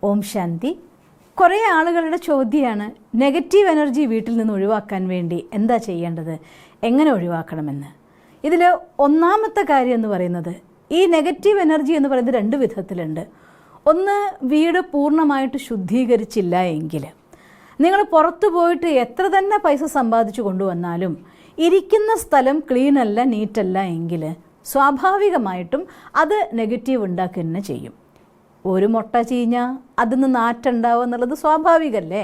ഓം ശാന്തി. കുറേ ആളുകളുടെ ചോദ്യമാണ് നെഗറ്റീവ് എനർജി വീട്ടിൽ നിന്ന് ഒഴിവാക്കാൻ വേണ്ടി എന്താ ചെയ്യേണ്ടത്, എങ്ങനെ ഒഴിവാക്കണമെന്ന്. ഇതിൽ ഒന്നാമത്തെ കാര്യം എന്ന് പറയുന്നത്, ഈ നെഗറ്റീവ് എനർജി എന്ന് പറയുന്നത് രണ്ട് വിധത്തിലുണ്ട്. ഒന്ന്, വീട് പൂർണ്ണമായിട്ട് ശുദ്ധീകരിച്ചില്ല എങ്കിൽ, നിങ്ങൾ പുറത്തു പോയിട്ട് എത്ര തന്നെ പൈസ സമ്പാദിച്ചു കൊണ്ടുവന്നാലും ഇരിക്കുന്ന സ്ഥലം ക്ലീനല്ല, നീറ്റല്ല എങ്കിൽ സ്വാഭാവികമായിട്ടും അത് നെഗറ്റീവ് ഉണ്ടാക്കുക തന്നെ ചെയ്യും. ഒരു മുട്ട ചീഞ്ഞാൽ അതിന് നാറ്റുണ്ടാവുക എന്നുള്ളത് സ്വാഭാവികമല്ലേ.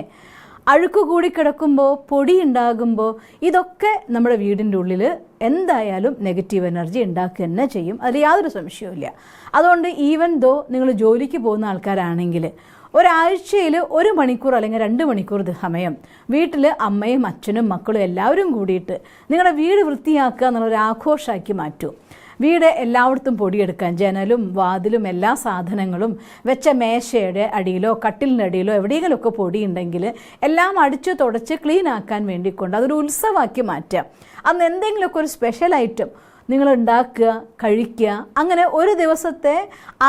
അഴുക്ക് കൂടി കിടക്കുമ്പോൾ, പൊടി ഉണ്ടാകുമ്പോൾ, ഇതൊക്കെ നമ്മുടെ വീടിൻ്റെ ഉള്ളിൽ എന്തായാലും നെഗറ്റീവ് എനർജി ഉണ്ടാക്കുക തന്നെ ചെയ്യും. അതിൽ യാതൊരു സംശയവുമില്ല. അതുകൊണ്ട് ഈവൻ ദോ നിങ്ങൾ ജോലിക്ക് പോകുന്ന ആൾക്കാരാണെങ്കിൽ ഒരാഴ്ചയിൽ 1 മണിക്കൂർ അല്ലെങ്കിൽ 2 മണിക്കൂർ സമയം വീട്ടിൽ അമ്മയും അച്ഛനും മക്കളും എല്ലാവരും കൂടിയിട്ട് നിങ്ങളുടെ വീട് വൃത്തിയാക്കുക എന്നുള്ളൊരു ആഘോഷമാക്കി മാറ്റൂ. വീട് എല്ലായിടത്തും പൊടിയെടുക്കാൻ, ജനലും വാതിലും എല്ലാ സാധനങ്ങളും വെച്ച മേശയുടെ അടിയിലോ കട്ടിലിൻ്റെ അടിയിലോ എവിടെയെങ്കിലുമൊക്കെ പൊടിയുണ്ടെങ്കിൽ എല്ലാം അടിച്ച് തുടച്ച് ക്ലീൻ ആക്കാൻ വേണ്ടിക്കൊണ്ട് അതൊരു ഉത്സവമാക്കി മാറ്റുക. അന്ന് എന്തെങ്കിലുമൊക്കെ ഒരു സ്പെഷ്യൽ ഐറ്റം നിങ്ങൾ ഉണ്ടാക്കുക, കഴിക്കുക. അങ്ങനെ ഒരു ദിവസത്തെ,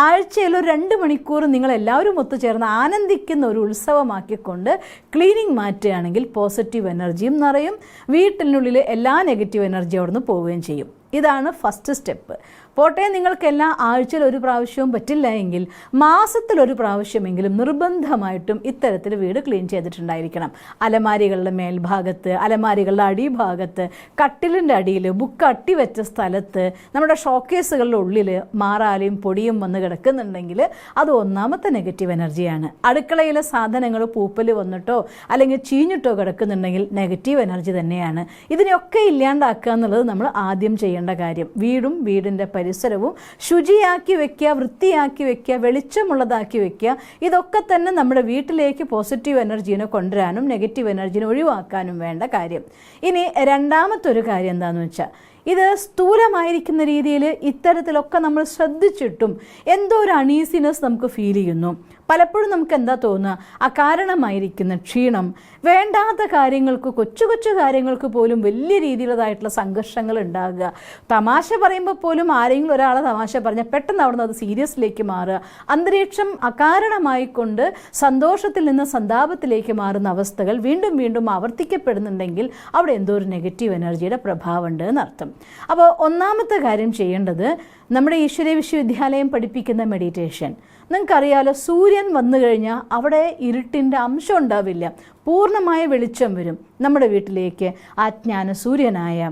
ആഴ്ചയിൽ ഒരു 2 മണിക്കൂർ നിങ്ങളെല്ലാവരും ഒത്തുചേർന്ന് ആനന്ദിക്കുന്ന ഒരു ഉത്സവമാക്കിക്കൊണ്ട് ക്ലീനിങ് മാറ്റുകയാണെങ്കിൽ പോസിറ്റീവ് എനർജിയും നിറയും, വീട്ടിനുള്ളിൽ എല്ലാ നെഗറ്റീവ് എനർജി അവിടെ നിന്ന് പോവുകയും ചെയ്യും. ഇതാണ് ഫസ്റ്റ് സ്റ്റെപ്പ്. പോട്ടെ, നിങ്ങൾക്കെല്ലാം ആഴ്ചയിൽ 1 പ്രാവശ്യവും പറ്റില്ല എങ്കിൽ മാസത്തിൽ 1 പ്രാവശ്യമെങ്കിലും നിർബന്ധമായിട്ടും ഇത്തരത്തിൽ വീട് ക്ലീൻ ചെയ്തിട്ടുണ്ടായിരിക്കണം. അലമാരികളുടെ മേൽഭാഗത്ത്, അലമാരികളുടെ അടിഭാഗത്ത്, കട്ടിലിൻ്റെ അടിയിൽ, ബുക്ക് അട്ടി വെച്ച സ്ഥലത്ത്, നമ്മുടെ ഷോക്കേസുകളുടെ ഉള്ളിൽ മാറാലയും പൊടിയും വന്ന് കിടക്കുന്നുണ്ടെങ്കിൽ അത് ഒന്നാമത്തെ നെഗറ്റീവ് എനർജിയാണ്. അടുക്കളയിലെ സാധനങ്ങൾ പൂപ്പൽ വന്നിട്ടോ അല്ലെങ്കിൽ ചീഞ്ഞിട്ടോ കിടക്കുന്നുണ്ടെങ്കിൽ നെഗറ്റീവ് എനർജി തന്നെയാണ്. ഇതിനെയൊക്കെ ഇല്ലാണ്ടാക്കുക എന്നുള്ളത് നമ്മൾ ആദ്യം ചെയ്യേണ്ട കാര്യം. വീടും വീടിൻ്റെ പരിസരവും ശുചിയാക്കി വെക്കുക, വൃത്തിയാക്കി വെക്കുക, വെളിച്ചമുള്ളതാക്കി വെക്കുക. ഇതൊക്കെ തന്നെ നമ്മുടെ വീട്ടിലേക്ക് പോസിറ്റീവ് എനർജീനെ കൊണ്ടുവരാനും നെഗറ്റീവ് എനർജീനെ ഒഴിവാക്കാനും വേണ്ട കാര്യം. ഇനി രണ്ടാമത്തൊരു കാര്യം എന്താണെന്ന് വെച്ചാൽ, ഇത് സ്ഥൂലമായിരിക്കുന്ന രീതിയിൽ ഇത്തരത്തിലൊക്കെ നമ്മൾ ശ്രദ്ധിച്ചിട്ടും എന്തോ ഒരു അണീസിനെസ് നമുക്ക് ഫീൽ ചെയ്യുന്നു. പലപ്പോഴും നമുക്ക് എന്താ തോന്നുക, അകാരണമായിരിക്കുന്ന ക്ഷീണം, വേണ്ടാത്ത കാര്യങ്ങൾക്ക്, കൊച്ചു കൊച്ചു കാര്യങ്ങൾക്ക് പോലും വലിയ രീതിയിലുള്ളതായിട്ടുള്ള സംഘർഷങ്ങൾ ഉണ്ടാകുക. തമാശ പറയുമ്പോൾ പോലും ആരെങ്കിലും ഒരാളെ തമാശ പറഞ്ഞാൽ പെട്ടെന്ന് അവിടെ നിന്ന് അത് സീരിയസിലേക്ക് മാറുക. അന്തരീക്ഷം അകാരണമായിക്കൊണ്ട് സന്തോഷത്തിൽ നിന്ന് സന്താപത്തിലേക്ക് മാറുന്ന അവസ്ഥകൾ വീണ്ടും വീണ്ടും ആവർത്തിക്കപ്പെടുന്നുണ്ടെങ്കിൽ അവിടെ എന്തോ ഒരു നെഗറ്റീവ് എനർജിയുടെ പ്രഭാവമുണ്ട് എന്നർത്ഥം. അപ്പോൾ ഒന്നാമത്തെ കാര്യം ചെയ്യേണ്ടത്, നമ്മുടെ ഈശ്വരീയ വിശ്വവിദ്യാലയം പഠിപ്പിക്കുന്ന മെഡിറ്റേഷൻ. നിങ്ങൾക്കറിയാലോ, സൂര്യൻ വന്നു കഴിഞ്ഞാൽ അവിടെ ഇരുട്ടിൻ്റെ അംശം ഉണ്ടാവില്ല, പൂർണ്ണമായ വെളിച്ചം വരും. നമ്മുടെ വീട്ടിലേക്ക് ആ ജ്ഞാന സൂര്യനായ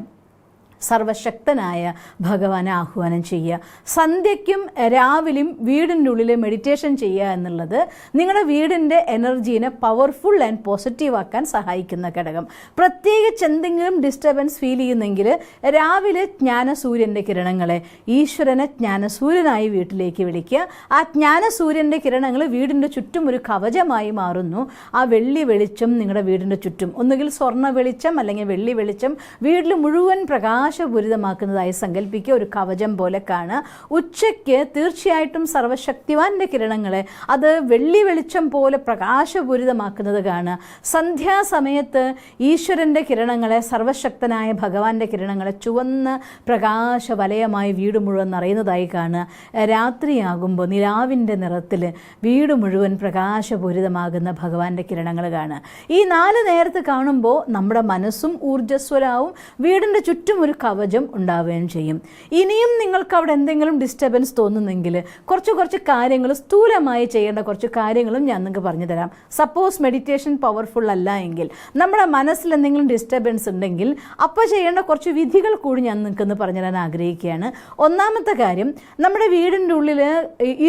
സർവശക്തനായ ഭഗവാനെ ആഹ്വാനം ചെയ്യുക. സന്ധ്യയ്ക്കും രാവിലെയും വീടിൻ്റെ ഉള്ളിൽ മെഡിറ്റേഷൻ ചെയ്യുക എന്നുള്ളത് നിങ്ങളുടെ വീടിൻ്റെ എനർജീനെ പവർഫുൾ ആൻഡ് പോസിറ്റീവ് ആക്കാൻ സഹായിക്കുന്ന ഘടകം. പ്രത്യേകിച്ച് എന്തെങ്കിലും ഡിസ്റ്റർബൻസ് ഫീൽ ചെയ്യുന്നെങ്കിൽ രാവിലെ ജ്ഞാനസൂര്യൻ്റെ കിരണങ്ങളെ, ഈശ്വരനെ ജ്ഞാനസൂര്യനായി വീട്ടിലേക്ക് വിളിക്കുക. ആ ജ്ഞാനസൂര്യൻ്റെ കിരണങ്ങൾ വീടിൻ്റെ ചുറ്റും ഒരു കവചമായി മാറുന്നു. ആ വെള്ളി വെളിച്ചം നിങ്ങളുടെ വീടിൻ്റെ ചുറ്റും, ഒന്നുകിൽ സ്വർണ്ണ വെളിച്ചം അല്ലെങ്കിൽ വെള്ളി വെളിച്ചം, വീട്ടിൽ മുഴുവൻ പ്രകാശപൂരിതമാക്കുന്നതായി സങ്കല്പിക്കുക. ഒരു കവചം പോലെ കാണുക. ഉച്ചയ്ക്ക് തീർച്ചയായിട്ടും സർവശക്തിവാന്റെ കിരണങ്ങളെ അത് വെള്ളി വെളിച്ചം പോലെ പ്രകാശപൂരിതമാക്കുന്നത് കാണുക. സന്ധ്യാസമയത്ത് ഈശ്വരൻ്റെ കിരണങ്ങളെ, സർവശക്തനായ ഭഗവാന്റെ കിരണങ്ങളെ ചുവന്ന പ്രകാശവലയമായി വീട് മുഴുവൻ നിറയുന്നതായി കാണുക. രാത്രിയാകുമ്പോൾ നിലാവിൻ്റെ നിറത്തിൽ വീട് മുഴുവൻ പ്രകാശപൂരിതമാകുന്ന ഭഗവാന്റെ കിരണങ്ങൾ കാണുക. ഈ 4 നേരത്ത് കാണുമ്പോൾ നമ്മുടെ മനസ്സും ഊർജ്ജസ്വലാവും, വീടിൻ്റെ ചുറ്റും ഒരു കവചം ഉണ്ടാവുകയും ചെയ്യും. ഇനിയും നിങ്ങൾക്ക് അവിടെ എന്തെങ്കിലും ഡിസ്റ്റർബൻസ് തോന്നുന്നെങ്കിൽ കുറച്ച് കാര്യങ്ങൾ, സ്ഥൂലമായി ചെയ്യേണ്ട കുറച്ച് കാര്യങ്ങളും ഞാൻ നിങ്ങൾക്ക് പറഞ്ഞു തരാം. സപ്പോസ് മെഡിറ്റേഷൻ പവർഫുൾ അല്ല എങ്കിൽ, നമ്മുടെ മനസ്സിൽ എന്തെങ്കിലും ഡിസ്റ്റർബൻസ് ഉണ്ടെങ്കിൽ അപ്പോൾ ചെയ്യേണ്ട കുറച്ച് വിധികൾ കൂടി ഞാൻ നിങ്ങൾക്കെന്ന് പറഞ്ഞു തരാൻ ആഗ്രഹിക്കുകയാണ്. ഒന്നാമത്തെ കാര്യം, നമ്മുടെ വീടിൻ്റെ ഉള്ളിൽ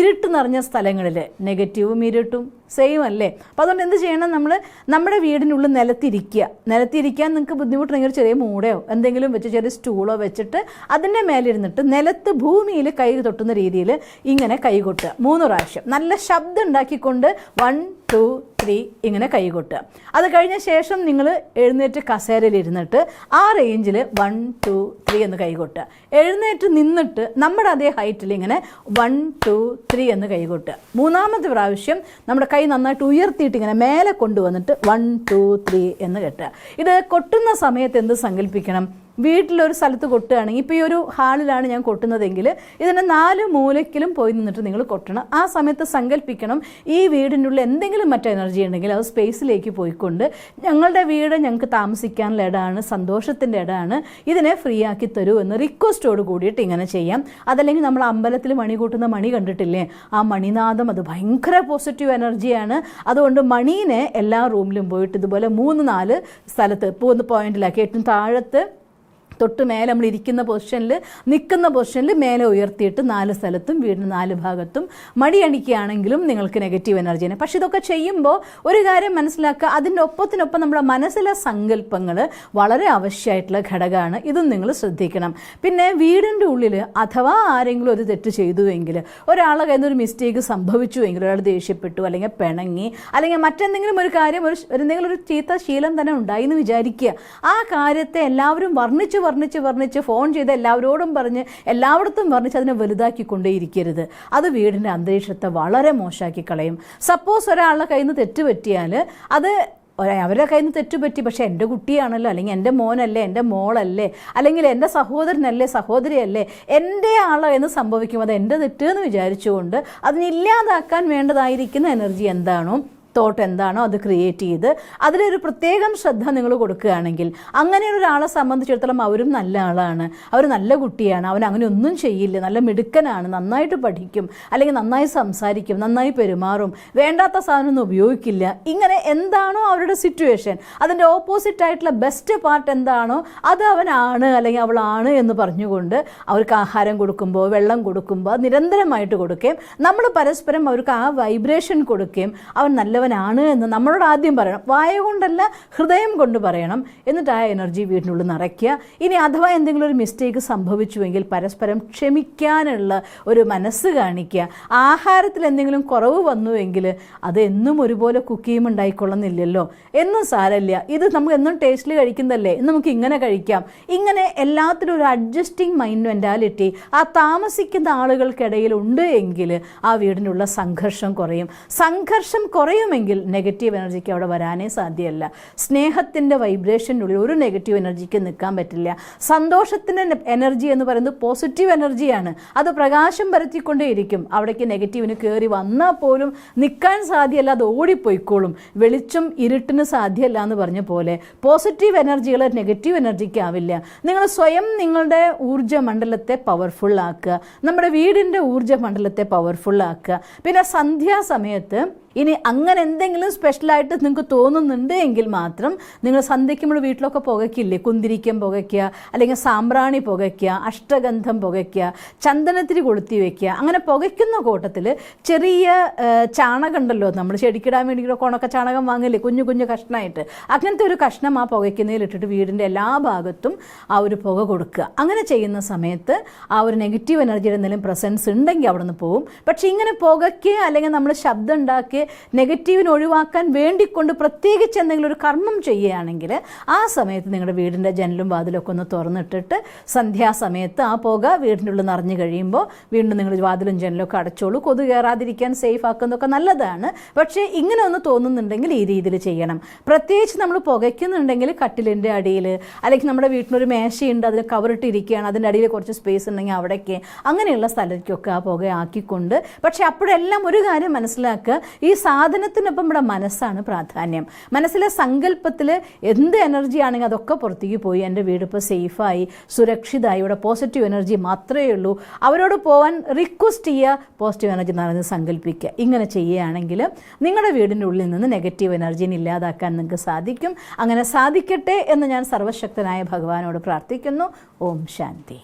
ഇരുട്ട് നിറഞ്ഞ സ്ഥലങ്ങളിൽ, നെഗറ്റീവും ഇരുട്ടും സെയിം അല്ലേ. അപ്പോൾ അതുകൊണ്ട് എന്ത് ചെയ്യണം, നമ്മൾ നമ്മുടെ വീടിനുള്ളിൽ നിലത്തിരിക്കാൻ നിങ്ങൾക്ക് ബുദ്ധിമുട്ടുണ്ടെങ്കിൽ ഒരു ചെറിയ മൂടയോ എന്തെങ്കിലും വെച്ച്, ചെറിയ സ്റ്റൂളോ വെച്ചിട്ട് അതിൻ്റെ മേലിരുന്നിട്ട് നിലത്ത് ഭൂമിയിൽ കൈ തൊട്ടുന്ന രീതിയിൽ ഇങ്ങനെ കൈകൊട്ടുക 3 പ്രാവശ്യം. നല്ല ശബ്ദം ഉണ്ടാക്കിക്കൊണ്ട് 1 2 3 ഇങ്ങനെ കൈകൊട്ടുക. അത് കഴിഞ്ഞ ശേഷം നിങ്ങൾ എഴുന്നേറ്റ് കസേരയിലിരുന്നിട്ട് ആ റേഞ്ചിൽ 1 2 3 എന്ന് കൈകൊട്ടുക. എഴുന്നേറ്റ് നിന്നിട്ട് നമ്മുടെ അതേ ഹൈറ്റിൽ ഇങ്ങനെ 1 2 3 എന്ന് കൈകൊട്ടുക. 3ാമത്തെ പ്രാവശ്യം നമ്മുടെ കൈ നന്നായിട്ട് ഉയർത്തിയിട്ട് ഇങ്ങനെ മേലെ കൊണ്ടുവന്നിട്ട് 1 2 3 എന്ന് കെട്ടുക. ഇത് കൊട്ടുന്ന സമയത്ത് എന്ത് സങ്കല്പിക്കണം, വീട്ടിലൊരു സ്ഥലത്ത് കൊട്ടുകയാണെങ്കിൽ, ഇപ്പോൾ ഈ ഒരു ഹാളിലാണ് ഞാൻ കൊട്ടുന്നതെങ്കിൽ ഇതിൻ്റെ 4 മൂലയ്ക്കിലും പോയി നിന്നിട്ട് നിങ്ങൾ കൊട്ടണം. ആ സമയത്ത് സങ്കല്പിക്കണം, ഈ വീടിൻ്റെ ഉള്ളിൽ എന്തെങ്കിലും മറ്റു എനർജി ഉണ്ടെങ്കിൽ അത് സ്പേസിലേക്ക് പോയിക്കൊണ്ട് ഞങ്ങളുടെ വീട് ഞങ്ങൾക്ക് താമസിക്കാനുള്ള ഇടമാണ്, സന്തോഷത്തിൻ്റെ ഇടമാണ്, ഇതിനെ ഫ്രീ ആക്കി തരൂ എന്ന് റിക്വസ്റ്റോട് കൂടിയിട്ട് ഇങ്ങനെ ചെയ്യാം. അതല്ലെങ്കിൽ നമ്മൾ അമ്പലത്തിൽ മണി കൂട്ടുന്ന മണി കണ്ടിട്ടില്ലേ, ആ മണിനാദം അത് ഭയങ്കര പോസിറ്റീവ് എനർജിയാണ്. അതുകൊണ്ട് മണീനെ എല്ലാ റൂമിലും പോയിട്ട് ഇതുപോലെ 3-4 സ്ഥലത്ത് പോയിന്റിലാക്കി, ഏറ്റവും താഴത്ത് തൊട്ട് മേലെ നമ്മൾ ഇരിക്കുന്ന പൊസിഷനിൽ, നിൽക്കുന്ന പൊസിഷനിൽ മേലെ ഉയർത്തിയിട്ട് 4 സ്ഥലത്തും വീടിന് 4 ഭാഗത്തും മടിയണിക്കുകയാണെങ്കിലും നിങ്ങൾക്ക് നെഗറ്റീവ് എനർജിയാണ്. പക്ഷെ ഇതൊക്കെ ചെയ്യുമ്പോൾ ഒരു കാര്യം മനസ്സിലാക്കുക, അതിൻ്റെ ഒപ്പത്തിനൊപ്പം നമ്മുടെ മനസ്സിലെ സങ്കല്പങ്ങൾ വളരെ ആവശ്യമായിട്ടുള്ള ഘടകമാണ്. ഇതും നിങ്ങൾ ശ്രദ്ധിക്കണം. പിന്നെ വീടിൻ്റെ ഉള്ളിൽ അഥവാ ആരെങ്കിലും ഒരു തെറ്റ് ചെയ്തുവെങ്കിൽ, ഒരാളെ കയ്യിൽ നിന്നൊരു മിസ്റ്റേക്ക് സംഭവിച്ചുവെങ്കിൽ, ഒരാൾ ദേഷ്യപ്പെട്ടു അല്ലെങ്കിൽ പിണങ്ങി അല്ലെങ്കിൽ മറ്റെന്തെങ്കിലും ഒരു കാര്യം, എന്തെങ്കിലും ഒരു ചീത്ത ശീലം തന്നെ ഉണ്ടായി എന്ന് വിചാരിക്കുക, ആ കാര്യത്തെ എല്ലാവരും വർണ്ണിച്ച് ഫോൺ ചെയ്ത് എല്ലാവരോടും പറഞ്ഞ് എല്ലായിടത്തും വർണ്ണിച്ച് അതിനെ വലുതാക്കിക്കൊണ്ടേയിരിക്കരുത്. അത് വീടിൻ്റെ അന്തരീക്ഷത്തെ വളരെ മോശമാക്കി കളയും. സപ്പോസ് ഒരാളുടെ കയ്യിൽ നിന്ന് തെറ്റ് പറ്റിയാൽ അത് അവരുടെ കയ്യിൽ നിന്ന് തെറ്റുപറ്റി, പക്ഷേ എൻ്റെ കുട്ടിയാണല്ലോ, അല്ലെങ്കിൽ എൻ്റെ മോനല്ലേ, എൻ്റെ മോളല്ലേ, അല്ലെങ്കിൽ എൻ്റെ സഹോദരനല്ലേ, സഹോദരിയല്ലേ, എൻ്റെ ആളോ എന്ന് സംഭവിക്കും. അത് എൻ്റെ തെറ്റ് എന്ന് വിചാരിച്ചുകൊണ്ട് അതിനില്ലാതാക്കാൻ വേണ്ടതായിരിക്കുന്ന എനർജി എന്താണോ, തോട്ട് എന്താണോ അത് ക്രിയേറ്റ് ചെയ്ത് അതിലൊരു പ്രത്യേകം ശ്രദ്ധ നിങ്ങൾ കൊടുക്കുകയാണെങ്കിൽ, അങ്ങനെ ഒരാളെ സംബന്ധിച്ചിടത്തോളം അവരും നല്ല ആളാണ്, അവർ നല്ല കുട്ടിയാണ്, അവൻ അങ്ങനെ ഒന്നും ചെയ്യില്ല, നല്ല മിടുക്കനാണ്, നന്നായിട്ട് പഠിക്കും, അല്ലെങ്കിൽ നന്നായി സംസാരിക്കും, നന്നായി പെരുമാറും, വേണ്ടാത്ത സാധനമൊന്നും ഉപയോഗിക്കില്ല. ഇങ്ങനെ എന്താണോ അവരുടെ സിറ്റുവേഷൻ, അതിൻ്റെ ഓപ്പോസിറ്റ് ആയിട്ടുള്ള ബെസ്റ്റ് പാർട്ട് എന്താണോ അത് അവനാണ് അല്ലെങ്കിൽ അവളാണ് എന്ന് പറഞ്ഞുകൊണ്ട് അവർക്ക് ആഹാരം കൊടുക്കുമ്പോൾ, വെള്ളം കൊടുക്കുമ്പോൾ നിരന്തരമായിട്ട് കൊടുക്കുകയും നമ്മൾ പരസ്പരം അവർക്ക് ആ വൈബ്രേഷൻ കൊടുക്കുകയും അവൻ നല്ല ാണ് എന്ന് നമ്മളോട് ആദ്യം പറയണം. വായ കൊണ്ടല്ല, ഹൃദയം കൊണ്ട് പറയണം. എന്നിട്ട് ആ എനർജി വീട്ടിനുള്ളിൽ നിറയ്ക്കുക. ഇനി അഥവാ എന്തെങ്കിലും ഒരു മിസ്റ്റേക്ക് സംഭവിച്ചുവെങ്കിൽ പരസ്പരം ക്ഷമിക്കാനുള്ള ഒരു മനസ്സ് കാണിക്കുക. ആഹാരത്തിൽ എന്തെങ്കിലും കുറവ് വന്നുവെങ്കിൽ അത് എന്നും ഒരുപോലെ കുക്ക് ചെയ്യുമ്പോൾ ഉണ്ടായിക്കൊള്ളുന്നില്ലല്ലോ, എന്നും സാരമില്ല, ഇത് നമുക്ക് എന്നും ടേസ്റ്റിൽ കഴിക്കുന്നതല്ലേ, നമുക്ക് ഇങ്ങനെ കഴിക്കാം. ഇങ്ങനെ എല്ലാത്തിലും ഒരു അഡ്ജസ്റ്റിംഗ് മൈൻഡ് മെൻറ്റാലിറ്റി ആ താമസിക്കുന്ന ആളുകൾക്കിടയിൽ ഉണ്ട് എങ്കിൽ ആ വീടിനുള്ള സംഘർഷം കുറയും. സംഘർഷം കുറയുമെങ്കിൽ നെഗറ്റീവ് എനർജിക്ക് അവിടെ വരാനേ സാധ്യമല്ല. സ്നേഹത്തിൻ്റെ വൈബ്രേഷനുള്ളിൽ ഒരു നെഗറ്റീവ് എനർജിക്ക് നിൽക്കാൻ പറ്റില്ല. സന്തോഷത്തിൻ്റെ എനർജി എന്ന് പറയുന്നത് പോസിറ്റീവ് എനർജിയാണ്. അത് പ്രകാശം പരത്തിക്കൊണ്ടേയിരിക്കും. അവിടേക്ക് നെഗറ്റീവിന് കയറി വന്നാൽ പോലും നിൽക്കാൻ സാധ്യമല്ല, അത് ഓടിപ്പോയിക്കോളും. വെളിച്ചം ഇരുട്ടിന് സാധ്യമല്ല എന്ന് പറഞ്ഞ പോലെ പോസിറ്റീവ് എനർജികൾ നെഗറ്റീവ് എനർജിക്ക് ആവില്ല. നിങ്ങൾ സ്വയം നിങ്ങളുടെ ഊർജ്ജ മണ്ഡലത്തെ പവർഫുൾ ആക്കുക, നമ്മുടെ വീടിൻ്റെ ഊർജ്ജ മണ്ഡലത്തെ പവർഫുൾ ആക്കുക. പിന്നെ സന്ധ്യാസമയത്ത് ഇനി അങ്ങനെ എന്തെങ്കിലും സ്പെഷ്യലായിട്ട് നിങ്ങൾക്ക് തോന്നുന്നുണ്ട് എങ്കിൽ മാത്രം നിങ്ങൾ സന്ധ്യയ്ക്ക് നമ്മൾ വീട്ടിലൊക്കെ പുകയ്ക്കില്ലേ, കുന്തിരിക്കം പുകയ്ക്കുക, അല്ലെങ്കിൽ സാമ്പ്രാണി പുകയ്ക്കുക, അഷ്ടഗന്ധം പുകയ്ക്കുക, ചന്ദനത്തിരി കൊളുത്തി വയ്ക്കുക. അങ്ങനെ പുകയ്ക്കുന്ന കൂട്ടത്തിൽ ചെറിയ ചാണകം ഉണ്ടല്ലോ, നമ്മൾ ചെടിക്കിടാൻ വേണ്ടി ഉണക്ക ചാണകം വാങ്ങില്ലേ, കുഞ്ഞു കുഞ്ഞു കഷ്ണമായിട്ട്, അങ്ങനത്തെ ഒരു കഷ്ണം ആ പുകയ്ക്കുന്നതിലിട്ടിട്ട് വീടിൻ്റെ എല്ലാ ഭാഗത്തും ആ ഒരു പുക കൊടുക്കുക. അങ്ങനെ ചെയ്യുന്ന സമയത്ത് ആ ഒരു നെഗറ്റീവ് എനർജിയുടെ എന്തെങ്കിലും പ്രസൻസ് ഉണ്ടെങ്കിൽ അവിടെ നിന്ന് പോകും. പക്ഷേ ഇങ്ങനെ പുകയ്ക്കുക അല്ലെങ്കിൽ നമ്മൾ ശബ്ദം ഉണ്ടാക്കി നെഗറ്റീവിന് ഒഴിവാക്കാൻ വേണ്ടിക്കൊണ്ട് പ്രത്യേകിച്ച് എന്തെങ്കിലും ഒരു കർമ്മം ചെയ്യുകയാണെങ്കിൽ ആ സമയത്ത് നിങ്ങളുടെ വീടിൻ്റെ ജനലും വാതിലൊക്കെ ഒന്ന് തുറന്നിട്ടിട്ട് സന്ധ്യാസമയത്ത് ആ പുക വീടിൻ്റെ ഉള്ളിൽ നിറഞ്ഞു കഴിയുമ്പോൾ വീണ്ടും നിങ്ങൾ വാതിലും ജനലൊക്കെ അടച്ചോളൂ. കൊതു കയറാതിരിക്കാൻ സേഫ് ആക്കുന്നതൊക്കെ നല്ലതാണ്. പക്ഷേ ഇങ്ങനെ ഒന്ന് തോന്നുന്നുണ്ടെങ്കിൽ ഈ രീതിയിൽ ചെയ്യണം. പ്രത്യേകിച്ച് നമ്മൾ പുകയ്ക്കുന്നുണ്ടെങ്കിൽ കട്ടിലിൻ്റെ അടിയിൽ, അല്ലെങ്കിൽ നമ്മുടെ വീട്ടിലൊരു മേശയുണ്ട് അതിൽ കവറിട്ടിരിക്കുകയാണ്, അതിൻ്റെ അടിയിൽ കുറച്ച് സ്പേസ് ഉണ്ടെങ്കിൽ അവിടേക്ക്, അങ്ങനെയുള്ള സ്ഥലത്തേക്കൊക്കെ ആ പുക ആക്കിക്കൊണ്ട്. പക്ഷേ അപ്പോഴെല്ലാം ഒരു കാര്യം മനസ്സിലാക്കുക, ഈ സാധനത്തിനൊപ്പം നമ്മുടെ മനസ്സാണ് പ്രാധാന്യം. മനസ്സിലെ സങ്കല്പത്തിൽ എന്ത് എനർജി ആണെങ്കിൽ അതൊക്കെ പുറത്തേക്ക് പോയി എൻ്റെ വീട് ഇപ്പോൾ സേഫായി സുരക്ഷിതമായി, ഇവിടെ പോസിറ്റീവ് എനർജി മാത്രമേ ഉള്ളൂ, അവരോട് പോകാൻ റിക്വസ്റ്റ് ചെയ്യുക, പോസിറ്റീവ് എനർജി നടന്ന് സങ്കല്പിക്കുക. ഇങ്ങനെ ചെയ്യുകയാണെങ്കിൽ നിങ്ങളുടെ വീടിൻ്റെ ഉള്ളിൽ നിന്ന് നെഗറ്റീവ് എനർജിനെ ഇല്ലാതാക്കാൻ നിങ്ങൾക്ക് സാധിക്കും. അങ്ങനെ സാധിക്കട്ടെ എന്ന് ഞാൻ സർവശക്തനായ ഭഗവാനോട് പ്രാർത്ഥിക്കുന്നു. ഓം ശാന്തി.